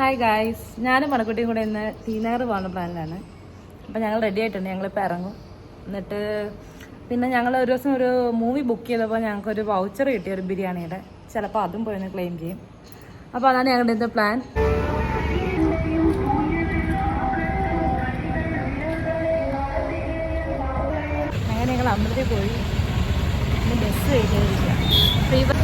Hi guys, ഞാനും മണക്കുട്ടിയും കൂടെ ഇന്ന് ടീനഗർ പോകുന്ന പ്ലാനിലാണ്. അപ്പോൾ ഞങ്ങൾ റെഡി ആയിട്ടുണ്ട്. ഞങ്ങളിപ്പോൾ ഇറങ്ങും. എന്നിട്ട് പിന്നെ ഞങ്ങൾ ഒരു ദിവസം ഒരു മൂവി ബുക്ക് ചെയ്തപ്പോൾ ഞങ്ങൾക്കൊരു വൗച്ചർ കിട്ടി, ഒരു ബിരിയാണിയുടെ. ചിലപ്പോൾ അതും പോയി ക്ലെയിം ചെയ്യും. അപ്പോൾ അതാണ് ഞങ്ങളുടെ ഇന്നത്തെ പ്ലാൻ. അങ്ങനെ ഞങ്ങൾ അമ്പലത്തിൽ പോയി. ബസ് വെയിറ്റ് ചെയ്തിരിക്കുക.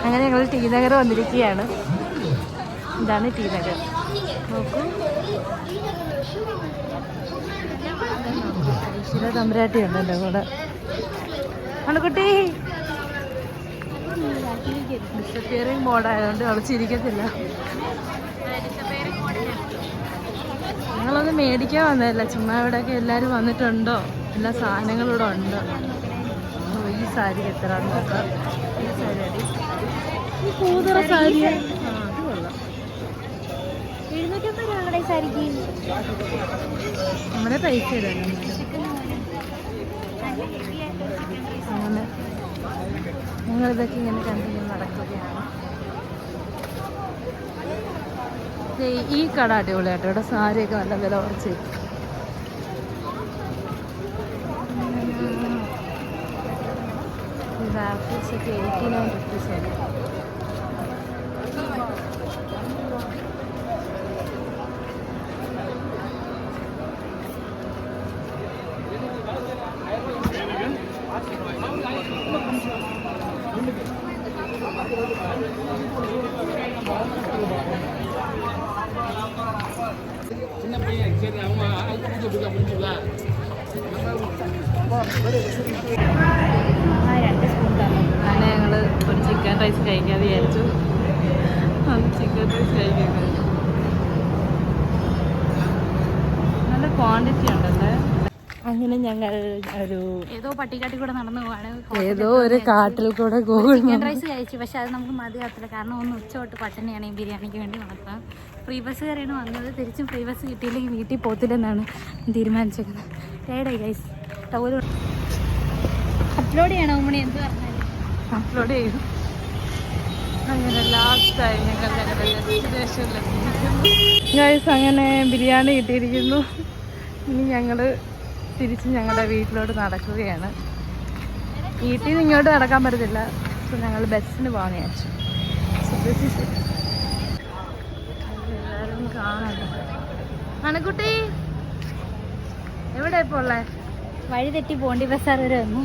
അങ്ങനെ ഞങ്ങൾ ടീനഗർ വന്നിരിക്കുകയാണ്. ഇതാണ് ടീനഗർ. നോക്കൂ, ഐശ്വര്യ തമ്പുരാട്ടി ഉണ്ട് എൻ്റെ കൂടെ. മണക്കുട്ടി ഡിസപ്പിയറിംഗ് മോഡായതുകൊണ്ട് അവൾ ചിരിക്കത്തില്ല. ഞങ്ങളൊന്നും മേടിക്കാൻ വന്നതല്ല, ചുമ്മാ ഇവിടെയൊക്കെ എല്ലാവരും വന്നിട്ടുണ്ടോ, എല്ലാ സാധനങ്ങളും ഇവിടെ ഉണ്ടോ. ഈ സാരി എത്ര നോക്കാം. ഈ സാരി അടി കൂതറ സാരി അത് കൊള്ളാം. 750 രൂപയുടെ സാരിക്ക് നമ്മുടെ പൈസ ഇടണം. അങ്ങനെ ഞങ്ങളിതൊക്കെ ഇങ്ങനെ കണ്ടിങ്ങനെ നടക്കുകയാണ്. ഈ കട അടിപൊളിയാട്ടോ. ഇവിടെ സാരിയൊക്കെ നല്ല വില കുറച്ച്. രാത്രിയൊക്കെ 89 റുപ്പീസാണ്. അങ്ങനെ ഞങ്ങൾ ഒരു ചിക്കൻ റൈസ് കഴിക്കാതെ വിചാരിച്ചു. ചിക്കൻ റൈസ് കഴിക്കുന്നത് നല്ല ക്വാണ്ടിറ്റി ഉണ്ടല്ലേ. അങ്ങനെ ഞങ്ങൾ ഏതോ പട്ടിക്കാട്ടിൽ കൂടെ നടന്നു പോവാണ്. ഏതോ ഒരു കാട്ടിൽ കൂടെ ചിക്കൻ റൈസ് കഴിച്ചു. പക്ഷെ അത് നമുക്ക് മതിയാകത്തില്ല, കാരണം ഒന്ന് ഉച്ച തൊട്ട് പട്ടിണിയാണ് ഈ ബിരിയാണിക്ക് വേണ്ടി മാത്രം. ഫ്രീ ബസ് കയറിയാണ് വന്നത്. തിരിച്ചും ഫ്രീ ബസ് കിട്ടിയില്ലെങ്കിൽ വീട്ടിൽ പോകത്തില്ലെന്നാണ് തീരുമാനിച്ചേക്കുന്നത്. ഏടെ ഗൈസ് ടൗല് അപ്ലോഡ് ചെയ്യണോ മണി എന്ത് പറഞ്ഞാൽ അപ്ലോഡ് ചെയ്തു. അങ്ങനെ ലാസ്റ്റായി ഞങ്ങൾ ഗൈസ് അങ്ങനെ ബിരിയാണി കിട്ടിയിരിക്കുന്നു. ഇനി ഞങ്ങൾ തിരിച്ച് ഞങ്ങളുടെ വീട്ടിലോട്ട് നടക്കുകയാണ്. വീട്ടിൽ നിന്ന് ഇങ്ങോട്ട് നടക്കാൻ പറ്റത്തില്ല. അപ്പോൾ ഞങ്ങൾ ബസ്സിന് പോകാൻ വിചാരിച്ചു. എല്ലാവരും കാണാം. മണക്കുട്ടി എവിടെ ഇപ്പോൾ ഉള്ളത്? വഴി തെറ്റി പോണ്ടി ബസ്സാർ വരെ വന്നു.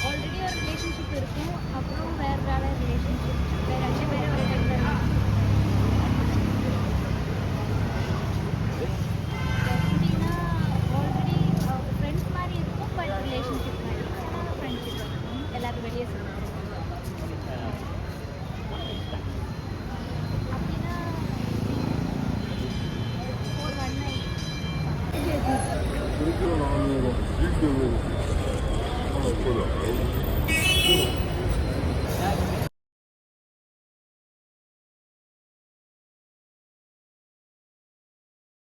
ஆல்ரெடி ஒரு ரிலேஷன்ஷிப் இருக்கும், அப்புறம் வேற ரிலேஷன்ஷிப், வேற 2 பேரும் ஒரே டைம் தான். எப்படின்னா ஆல்ரெடி ஃப்ரெண்ட்ஸ் மாதிரி இருக்கும், பட் ரிலேஷன்ஷிப் மாதிரி ஃப்ரெண்ட்ஷிப் இருக்கும். எல்லாரும் வெளியே சொல்லுவாங்க. அப்படின்னா ஒரு 1 night